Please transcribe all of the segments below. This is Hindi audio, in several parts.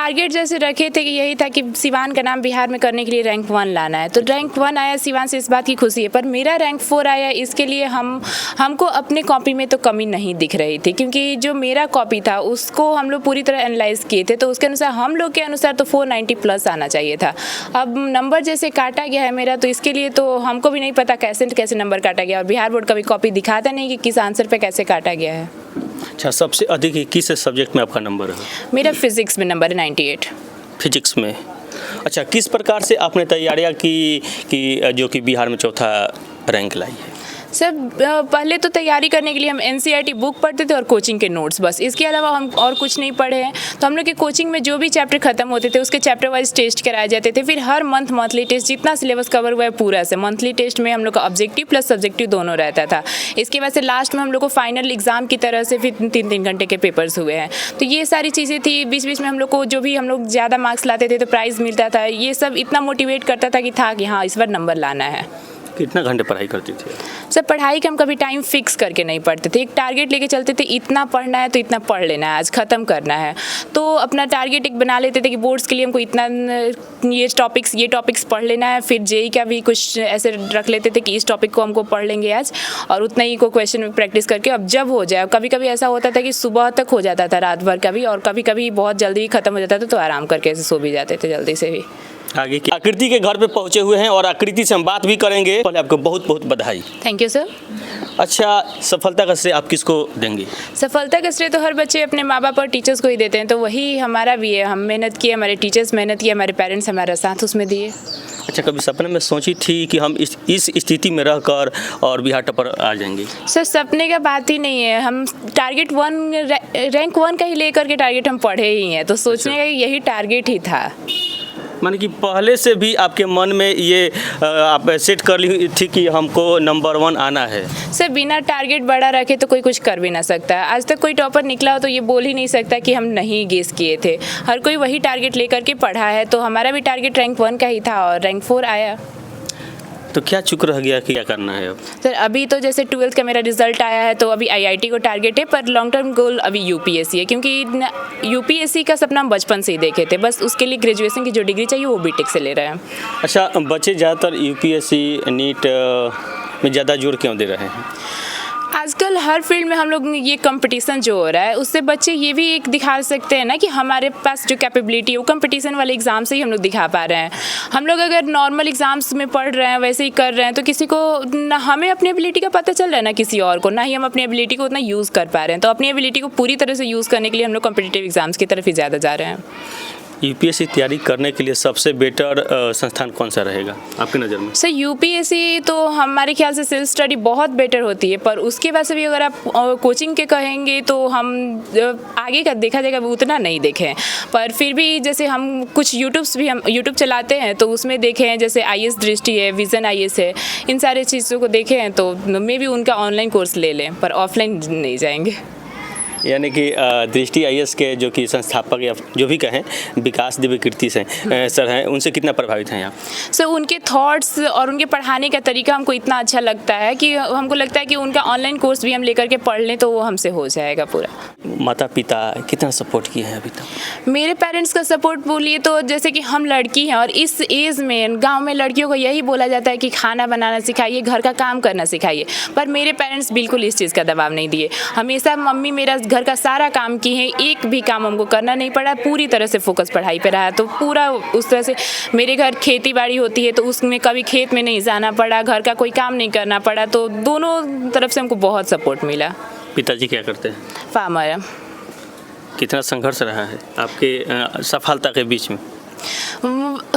टारगेट जैसे रखे थे कि यही था कि सिवान का नाम बिहार में करने के लिए रैंक 1 लाना है, तो रैंक 1 आया सिवान से, इस बात की खुशी है। पर मेरा रैंक 4 आया, इसके लिए हमको अपने कॉपी में तो कमी नहीं दिख रही थी, क्योंकि जो मेरा कॉपी था उसको हम लोग पूरी तरह एनालाइज किए थे, तो उसके अनुसार हम लोग के अनुसार तो 490 प्लस आना चाहिए था। अब नंबर जैसे काटा गया है मेरा, तो इसके लिए तो हमको भी नहीं पता कैसे नंबर काटा गया, और बिहार बोर्ड कभी कॉपी दिखाता नहीं कि किस आंसर पे कैसे काटा गया है। अच्छा, सबसे अधिक किस सब्जेक्ट में आपका नंबर है? मेरा फिजिक्स में नंबर है 98। फिजिक्स में। अच्छा, किस प्रकार से आपने तैयारियां की कि जो कि बिहार में चौथा रैंक लाई है? सर पहले तो तैयारी करने के लिए हम NCERT बुक पढ़ते थे और कोचिंग के नोट्स, बस इसके अलावा हम और कुछ नहीं पढ़े हैं। तो हम लोग के कोचिंग में जो भी चैप्टर खत्म होते थे उसके चैप्टर वाइज टेस्ट कराए जाते थे। फिर हर मंथली टेस्ट, जितना सिलेबस कवर हुआ है पूरा से, मंथली टेस्ट में हम लोग का ऑब्जेक्टिव प्लस सब्जेक्टिव दोनों रहता था। इसके बाद से लास्ट में हम लोग को फाइनल एग्जाम की तरह से फिर 3-3 घंटे के पेपर्स हुए हैं। तो ये सारी चीज़ें थी। बीच बीच में हम लोग को जो भी हम लोग ज़्यादा मार्क्स लाते थे तो प्राइज़ मिलता था। ये सब इतना मोटिवेट करता था कि हाँ इस बार नंबर लाना है। कितना घंटे पढ़ाई करती थी? सर पढ़ाई का हम कभी टाइम फिक्स करके नहीं पढ़ते थे, एक टारगेट लेके चलते थे, इतना पढ़ना है तो इतना पढ़ लेना है, आज ख़त्म करना है। तो अपना टारगेट एक बना लेते थे कि बोर्ड्स के लिए हमको इतना ये टॉपिक्स पढ़ लेना है। फिर जेई का भी कुछ ऐसे रख लेते थे कि इस टॉपिक को हमको पढ़ लेंगे आज, और उतना ही को क्वेश्चन में प्रैक्टिस करके अब जब हो जाए। कभी कभी ऐसा होता था कि सुबह तक हो जाता था, रात भर का भी, और कभी कभी बहुत जल्दी भी ख़त्म हो जाता था, तो आराम करके ऐसे सो भी जाते थे जल्दी से भी। आगे की आकृति के घर पे पहुंचे हुए हैं और आकृति से हम बात भी करेंगे। पहले आपको बहुत बहुत बधाई। Thank you sir. अच्छा, सफलता का श्रेय आप किसको देंगे? सफलता का श्रेय तो हर बच्चे अपने माँ बाप और टीचर्स को ही देते हैं, तो वही हमारा भी है। हम मेहनत किए, हमारे टीचर्स मेहनत किए, हमारे पेरेंट्स हमारा साथ उसमें दिए। अच्छा, कभी सपने में सोची थी कि हम इस स्थिति में रहकर और बिहार टॉपर आ जाएंगे? सर सपने का बात ही नहीं है, हम टारगेट रैंक 1 का ही लेकर के टारगेट हम पढ़े ही हैं, तो सोचने का यही टारगेट ही था। माने कि पहले से भी आपके मन में ये आप सेट कर ली थी कि हमको नंबर 1 आना है? सर बिना टारगेट बड़ा रखे तो कोई कुछ कर भी ना सकता। आज तक कोई टॉपर निकला हो तो ये बोल ही नहीं सकता कि हम नहीं गेस किए थे। हर कोई वही टारगेट लेकर के पढ़ा है, तो हमारा भी टारगेट रैंक 1 का ही था और रैंक 4 आया। तो क्या चुक रह गया कि क्या करना है अब? सर अभी तो जैसे 12th का मेरा रिजल्ट आया है, तो अभी IIT को टारगेट है, पर लॉन्ग टर्म गोल अभी UPSC है, क्योंकि UPSC का सपना हम बचपन से ही देखे थे। बस उसके लिए ग्रेजुएशन की जो डिग्री चाहिए वो BTech से ले रहे हैं। अच्छा, बच्चे ज़्यादातर UPSC नीट में ज़्यादा जोर क्यों दे रहे हैं? आजकल हर फील्ड में हम लोग ये कंपटीशन जो हो रहा है, उससे बच्चे ये भी एक दिखा सकते हैं ना कि हमारे पास जो कैपेबिलिटी है वो कंपटीशन वाले एग्ज़ाम से ही हम लोग दिखा पा रहे हैं। हम लोग अगर नॉर्मल एग्ज़ाम्स में पढ़ रहे हैं, वैसे ही कर रहे हैं, तो किसी को ना हमें अपनी एबिलिटी का पता चल रहा है ना किसी और को, ना ही हम अपनी एबिलिटी को उतना यूज़ कर पा रहे हैं। तो अपनी एबिलिटी को पूरी तरह से यूज़ करने के लिए हम लोग कॉम्पिटिटिव एग्ज़ाम्स की तरफ ही ज़्यादा जा रहे हैं। UPSC तैयारी करने के लिए सबसे बेटर संस्थान कौन सा रहेगा आपकी नज़र में? सर UPSC तो हमारे ख्याल से सेल्फ स्टडी बहुत बेटर होती है, पर उसके बाद से भी अगर आप कोचिंग के कहेंगे तो हम आगे का देखा जाएगा उतना नहीं देखें। पर फिर भी जैसे हम कुछ यूट्यूब चलाते हैं, तो उसमें देखे हैं जैसे IAS दृष्टि है, विज़न IAS है, इन सारे चीज़ों को देखे हैं, तो मे भी उनका ऑनलाइन कोर्स ले लें, पर ऑफलाइन नहीं जाएंगे। यानी कि दृष्टि IAS के जो कि संस्थापक या जो भी कहें विकास दिव्य कीर्ति से सर हैं, उनसे कितना प्रभावित हैं आप? सर उनके थॉट्स और उनके पढ़ाने का तरीका हमको इतना अच्छा लगता है कि हमको लगता है कि उनका ऑनलाइन कोर्स भी हम लेकर के पढ़ लें तो वो हमसे हो जाएगा पूरा। माता पिता कितना सपोर्ट किए हैं अभी तक? मेरे पेरेंट्स का सपोर्ट बोलिए तो जैसे कि हम लड़की हैं और इस एज में गांव में लड़कियों को यही बोला जाता है कि खाना बनाना सिखाइए, घर का काम करना सिखाइए, पर मेरे पेरेंट्स बिल्कुल इस चीज़ का दबाव नहीं दिए। हमेशा मम्मी मेरा घर का सारा काम की है, एक भी काम हमको करना नहीं पड़ा, पूरी तरह से फोकस पढ़ाई पे रहा। तो पूरा उस तरह से मेरे घर खेती बाड़ी होती है, तो उसमें कभी खेत में नहीं जाना पड़ा, घर का कोई काम नहीं करना पड़ा, तो दोनों तरफ से हमको बहुत सपोर्ट मिला। पिताजी क्या करते हैं? फार्मर है। कितना संघर्ष रहा है आपके सफलता के बीच में?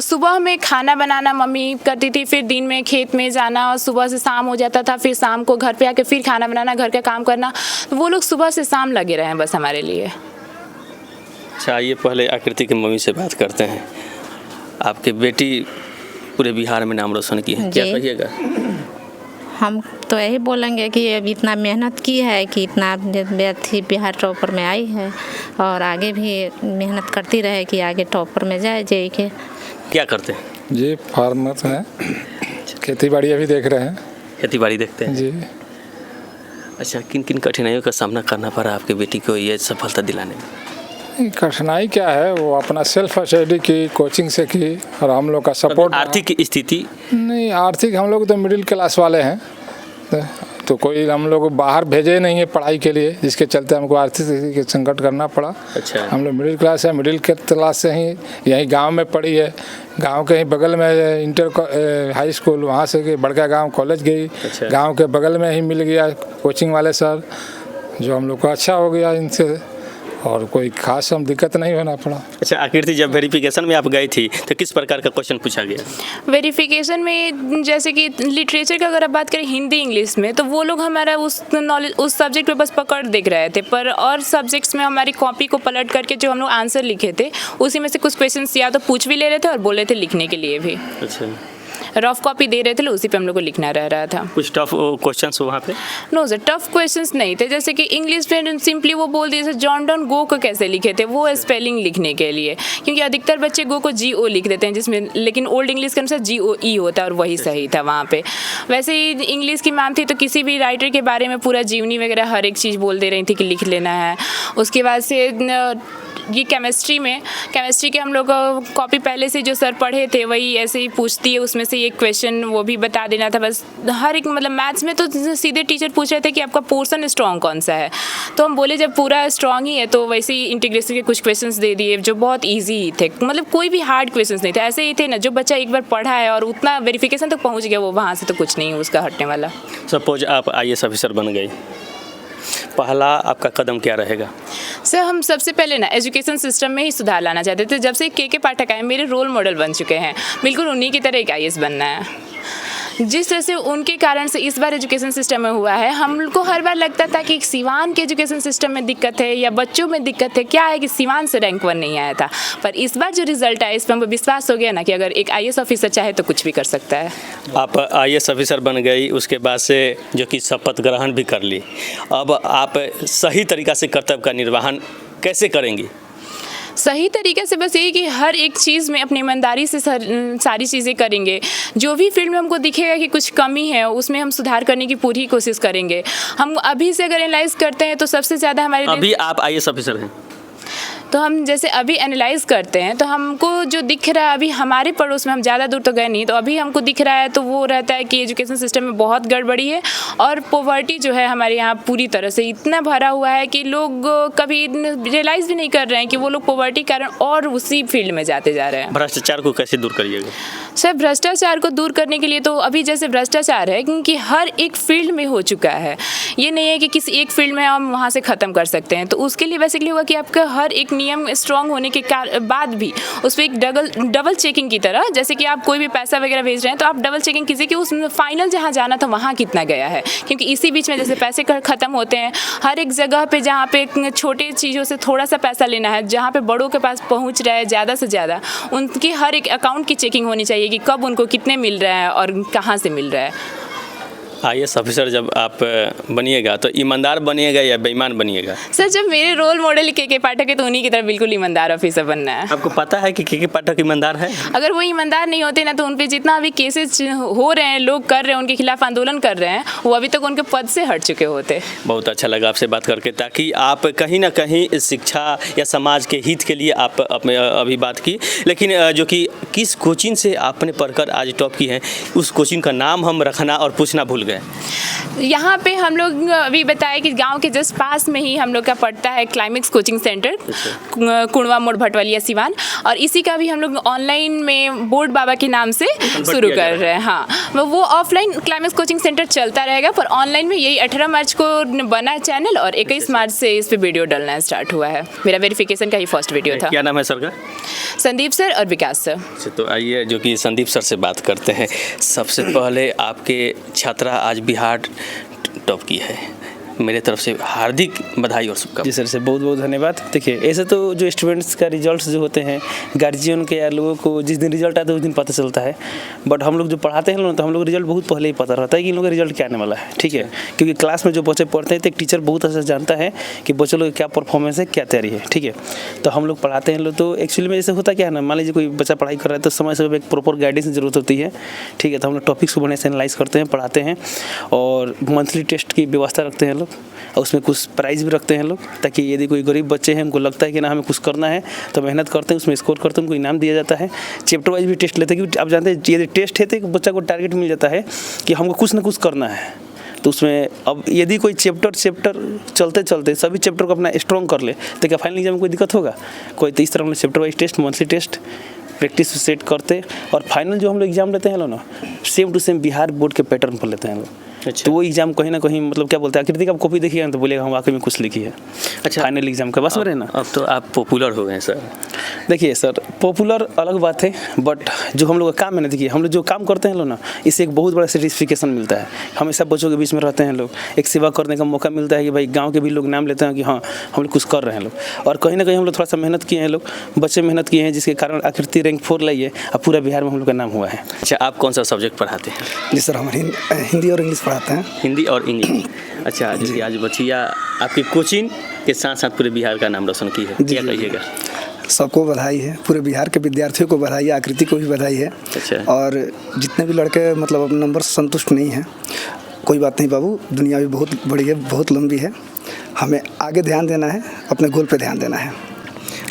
सुबह में खाना बनाना मम्मी करती थी, फिर दिन में खेत में जाना, और सुबह से शाम हो जाता था, फिर शाम को घर पे आके फिर खाना बनाना, घर का काम करना। वो लोग सुबह से शाम लगे रहे हैं बस हमारे लिए। अच्छा, ये पहले आकृति की मम्मी से बात करते हैं। आपकी बेटी पूरे बिहार में नाम रोशन की है, क्या कहिएगा? हम तो यही बोलेंगे कि अब इतना मेहनत की है कि इतना व्यक्ति बिहार टॉपर में आई है, और आगे भी मेहनत करती रहे कि आगे टॉपर में जाए जेई के। क्या करते हैं? जी फार्मर हैं, खेती बाड़ी अभी देख रहे हैं। खेती बाड़ी देखते हैं जी। अच्छा, किन किन कठिनाइयों का सामना करना पड़ा आपकी बेटी को ये सफलता दिलाने में? कठिनाई क्या है, वो अपना सेल्फ स्टडी की, कोचिंग से की, और हम लोग का सपोर्ट। आर्थिक स्थिति नहीं, आर्थिक हम लोग तो मिडिल क्लास वाले हैं, तो कोई हम लोग बाहर भेजे नहीं है पढ़ाई के लिए, जिसके चलते हमको आर्थिक स्थिति के संकट करना पड़ा। अच्छा। हम लोग मिडिल क्लास है, मिडिल क्लास से ही यहीं गांव में पढ़ी है, गांव के ही बगल में इंटर हाई स्कूल, वहाँ से कि बड़का गांव कॉलेज गई। अच्छा। गांव के बगल में ही मिल गया कोचिंग वाले सर, जो हम लोग को अच्छा हो गया इनसे, और कोई खास हम दिक्कत नहीं होना पड़ा। अच्छा आकृति, जब वेरिफिकेशन में आप गई थी तो किस प्रकार का क्वेश्चन पूछा गया? वेरिफिकेशन में जैसे कि लिटरेचर का अगर आप बात करें हिंदी इंग्लिश में, तो वो लोग हमारा उस नॉलेज उस सब्जेक्ट पे बस पकड़ देख रहे थे, पर और सब्जेक्ट्स में हमारी कॉपी को पलट करके जो हम लोग आंसर लिखे थे उसी में से कुछ क्वेश्चंस या तो पूछ भी ले रहे थे और बोले थे लिखने के लिए भी। अच्छा, रफ कॉपी दे रहे थे, उसी पे हम लोग को लिखना रह रहा था। कुछ टफ क्वेश्चंस वहाँ पे? नो सर, टफ क्वेश्चंस नहीं थे। जैसे कि इंग्लिश में सिंपली वो बोल दिए, जॉन डॉन गो को कैसे लिखे थे, वो स्पेलिंग लिखने के लिए, क्योंकि अधिकतर बच्चे गो को GO लिख देते हैं, जिसमें लेकिन ओल्ड इंग्लिश के अनुसार GOE होता है, और वही सही था वहाँ पे। वैसे ही इंग्लिश की मैम थी, तो किसी भी राइटर के बारे में पूरा जीवनी वगैरह हर एक चीज़ बोल दे रही थी कि लिख लेना है। उसके बाद से ये केमिस्ट्री के हम लोग कॉपी पहले से जो सर पढ़े थे वही ऐसे ही पूछती है, उसमें से एक क्वेश्चन वो भी बता देना था बस। हर एक मतलब मैथ्स में तो सीधे टीचर पूछ रहे थे कि आपका पोर्शन स्ट्रॉन्ग कौन सा है, तो हम बोले जब पूरा स्ट्रॉन्ग ही है तो वैसे ही इंटीग्रेशन के कुछ क्वेश्चंस दे दिए जो बहुत ईजी ही थे, मतलब कोई भी हार्ड क्वेश्चंस नहीं थे, ऐसे ही थे ना जो बच्चा एक बार पढ़ा है और उतना वेरिफिकेशन तक पहुँच गया, वो वहाँ से तो कुछ नहीं उसका हटने वाला। सपोज आप IAS ऑफिसर बन गई, पहला आपका कदम क्या रहेगा? सर हम सबसे पहले ना एजुकेशन सिस्टम में ही सुधार लाना चाहते थे। जब से के पाठक आए मेरे रोल मॉडल बन चुके हैं, बिल्कुल उन्हीं की तरह एक IAS बनना है। जिस तरह से उनके कारण से इस बार एजुकेशन सिस्टम में हुआ है, हमको हर बार लगता था कि सिवान के एजुकेशन सिस्टम में दिक्कत है या बच्चों में दिक्कत है, क्या है कि सिवान से रैंक 1 नहीं आया था, पर इस बार जो रिजल्ट आया इस पर हमको विश्वास हो गया ना कि अगर एक IAS ऑफिसर चाहे तो कुछ भी कर सकता है। आप IAS ऑफिसर बन गई, उसके बाद से जो कि शपथ ग्रहण भी कर ली, अब आप सही तरीक़ा से कर्तव्य का निर्वहन कैसे करेंगी? सही तरीके से बस यही कि हर एक चीज़ में अपनी ईमानदारी से सारी चीज़ें करेंगे। जो भी फील्ड में हमको दिखेगा कि कुछ कमी है उसमें हम सुधार करने की पूरी कोशिश करेंगे। हम अभी से अगर एनालाइज करते हैं तो सबसे ज़्यादा हमारे अभी आप IAS ऑफिसर हैं, तो हम जैसे अभी एनालाइज करते हैं तो हमको जो दिख रहा है, अभी हमारे पड़ोस में हम ज़्यादा दूर तो गए नहीं, तो अभी हमको दिख रहा है तो वो रहता है कि एजुकेशन सिस्टम में बहुत गड़बड़ी है और पॉवर्टी जो है हमारे यहाँ पूरी तरह से इतना भरा हुआ है कि लोग कभी रियलाइज़ भी नहीं कर रहे हैं कि वो लोग पॉवर्टी कारण और उसी फील्ड में जाते जा रहे हैं। भ्रष्टाचार को कैसे दूर करिएगा? सर भ्रष्टाचार को दूर करने के लिए तो अभी जैसे भ्रष्टाचार है क्योंकि हर एक फील्ड में हो चुका है, ये नहीं है कि किसी एक फील्ड में हम वहाँ से ख़त्म कर सकते हैं। तो उसके लिए बेसिकली हुआ कि आपका हर एक नियम स्ट्रांग होने के बाद भी उस पर एक डबल चेकिंग की तरह, जैसे कि आप कोई भी पैसा वगैरह भेज रहे हैं तो आप डबल चेकिंग कीजिए कि उस फाइनल जहाँ जाना था वहाँ कितना गया है, क्योंकि इसी बीच में जैसे पैसे ख़त्म होते हैं हर एक जगह पे, जहाँ पे छोटे चीज़ों से थोड़ा सा पैसा लेना है, जहाँ पे बड़ों के पास पहुँच रहा है ज़्यादा से ज़्यादा, उनकी हर एक अकाउंट की चेकिंग होनी चाहिए कि कब उनको कितने मिल रहा है और कहाँ से मिल रहा है। IAS ऑफिसर जब आप बनिएगा तो ईमानदार बनिएगा या बेईमान बनिएगा? सर जब मेरे रोल मॉडल के पाठक है तो उन्हीं की तरह बिल्कुल ईमानदार ऑफिसर बनना है। आपको पता है कि के पाठक ईमानदार है? अगर वो ईमानदार नहीं होते ना तो उन पे जितना अभी केसेस हो रहे हैं, लोग कर रहे हैं, उनके खिलाफ आंदोलन कर रहे हैं, वो अभी तक उनके पद से हट चुके होते। बहुत अच्छा लगा आपसे बात करके, ताकि आप कहीं ना कहीं शिक्षा या समाज के हित के लिए आप अभी बात की, लेकिन जो कि किस कोचिंग से आपने पढ़कर आज टॉप की है उस कोचिंग का नाम हम रखना और पूछना भूल गए। यहाँ पे हम लोग अभी बताया कि गांव के जस्ट पास में ही हम लोग का पड़ता है क्लाइमेक्स कोचिंग सेंटर, कुणवा मोड़ भटवलिया सिवान, और इसी का भी हम लोग ऑनलाइन में बोर्ड बाबा के नाम से शुरू कर रहे हैं। हाँ, वो ऑफलाइन क्लाइमेक्स कोचिंग सेंटर चलता रहेगा, पर ऑनलाइन में यही 18 मार्च को बना है चैनल और 21 मार्च से इस पर वीडियो डलना स्टार्ट हुआ है। मेरा वेरिफिकेशन का ही फर्स्ट वीडियो था। क्या नाम है सर का? संदीप सर और विकास सर। तो आइए जो कि संदीप सर से बात करते हैं। सबसे पहले आपके छात्रा आज बिहार टॉप की है, मेरे तरफ से हार्दिक बधाई और शुभकामनाएं। जी सर से बहुत बहुत धन्यवाद। देखिए ऐसे तो जो स्टूडेंट्स का रिजल्ट्स जो होते हैं गार्जियन के या लोगों को जिस दिन रिजल्ट आता है उस दिन पता चलता है, बट हम लोग जो पढ़ाते हैं ना तो हम लोग रिजल्ट बहुत पहले ही पता रहता है कि इन लोगों का रिजल्ट क्या आने वाला है। ठीक है, क्योंकि क्लास में जो बच्चे पढ़ते हैं तो एक टीचर बहुत अच्छा जानता है कि बच्चों लोग क्या परफॉर्मेंस है, क्या तैयारी है। ठीक है, तो हम लोग पढ़ाते हैं लोग, तो एक्चुअली में जैसे होता क्या है ना, मान लीजिए कोई बच्चा पढ़ाई कर रहा है तो समय समय एक प्रॉपर गाइडेंस की जरूरत होती है। ठीक है, तो हम लोग टॉपिक्स को बढ़िया से एनालाइज करते हैं, पढ़ाते हैं और मंथली टेस्ट की व्यवस्था रखते हैं लोग। और उसमें कुछ प्राइज़ भी रखते हैं लोग, ताकि यदि कोई गरीब बच्चे हैं, उनको लगता है कि ना हमें कुछ करना है, तो मेहनत करते हैं, उसमें स्कोर करते हैं, उनको इनाम दिया जाता है। चैप्टर वाइज भी टेस्ट लेते हैं, क्योंकि आप जानते हैं यदि टेस्ट है तो एक बच्चा को टारगेट मिल जाता है कि हमको कुछ ना कुछ करना है। तो उसमें अब यदि कोई चैप्टर चलते चलते सभी चैप्टर को अपना स्ट्रॉन्ग कर ले, तो क्या फाइनल एग्जाम में कोई दिक्कत होगा? कोई तो इस तरह हम chapter wise test, monthly test, practice set करते, और फाइनल जो हम लोग एग्जाम लेते हैं लोग ना, same to same Bihar board के पैटर्न पर लेते हैं लोग। अच्छा। तो वो एग्जाम कहीं ना कहीं मतलब क्या बोलते हैं, आकृति का आप कॉपी देखिएगा तो बोलेगा हम वाकई में कुछ लिखी है। अच्छा, फाइनल एग्जाम का बस हो रहे ना। अब तो आप पॉपुलर हो गए हैं सर। देखिए सर, पॉपुलर अलग बात है, बट जो हम लोग का काम है ना, देखिए हम लोग जो काम करते हैं लोग ना, इससे एक बहुत बड़ा सेटिस्फिकेशन मिलता है। हमेशा बच्चों के बीच में रहते हैं लोग, एक सेवा करने का मौका मिलता है कि भाई गाँव के भी लोग नाम लेते हैं कि हाँ हम लोग कुछ कर रहे हैं लोग। और कहीं ना कहीं हम लोग थोड़ा सा मेहनत किए हैं, लोग बच्चे मेहनत किए हैं, जिसके कारण आकृति रैंक 4 लाई है और पूरा बिहार में हम लोग का नाम हुआ है। अच्छा, आप कौन सा सब्जेक्ट पढ़ाते हैं? जी सर, हम हिंदी और इंग्लिश पढ़ाते हैं। हिंदी और इंग्लिश। अच्छा, जैसे आज बच्चिया आपकी कोचिंग के साथ साथ पूरे बिहार का नाम रोशन की है, क्या कहिएगा? सबको बधाई है, पूरे बिहार के विद्यार्थियों को बधाई है, आकृति को भी बधाई है। अच्छा। और जितने भी लड़के मतलब अपने नंबर से संतुष्ट नहीं हैं, कोई बात नहीं बाबू, दुनिया भी बहुत बड़ी है, बहुत लंबी है, हमें आगे ध्यान देना है, अपने गोल पे ध्यान देना है।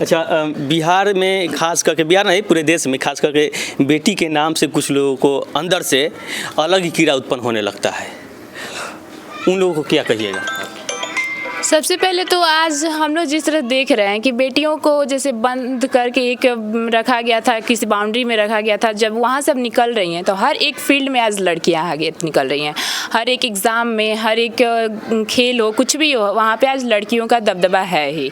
अच्छा, बिहार में खास करके, बिहार नहीं पूरे देश में खास करके बेटी के नाम से कुछ लोगों को अंदर से अलग ही कीड़ा उत्पन्न होने लगता है, उन लोगों को क्या कहिएगा? सबसे पहले तो आज हम लोग जिस तरह देख रहे हैं कि बेटियों को जैसे बंद करके एक रखा गया था, किसी बाउंड्री में रखा गया था, जब वहाँ सब निकल रही हैं तो हर एक फील्ड में आज लड़कियाँ आगे निकल रही हैं। हर एक एग्ज़ाम में, हर एक खेल हो, कुछ भी हो, वहाँ पे आज लड़कियों का दबदबा है ही।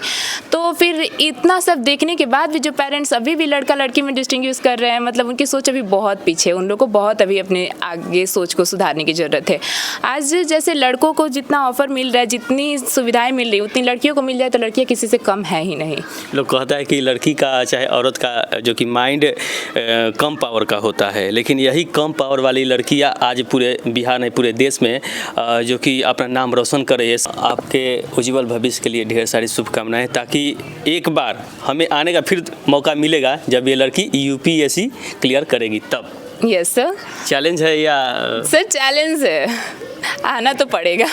तो फिर इतना सब देखने के बाद भी जो पेरेंट्स अभी भी लड़का लड़की में डिस्टिंग्विश कर रहे हैं, मतलब उनकी सोच अभी बहुत पीछे, उन लोगों को बहुत अभी अपने आगे सोच को सुधारने की ज़रूरत है। आज जैसे लड़कों को जितना ऑफ़र मिल रहा है, जितनी सुविधाएं मिल रही, उतनी लड़कियों को मिल जाए तो लड़कियां किसी से कम है ही नहीं। लोग कहता है कि लड़की का चाहे औरत का जो कि माइंड कम पावर का होता है, लेकिन यही कम पावर वाली लड़कियां आज पूरे बिहार नहीं पूरे देश में जो कि अपना नाम रोशन कर रही है। आपके उज्जवल भविष्य के लिए ढेर सारी शुभकामनाएं, ताकि एक बार हमें आने का फिर मौका मिलेगा जब ये लड़की UPSC क्लियर करेगी तब। Yes sir. चैलेंज है या? सर चैलेंज है, आना तो पड़ेगा।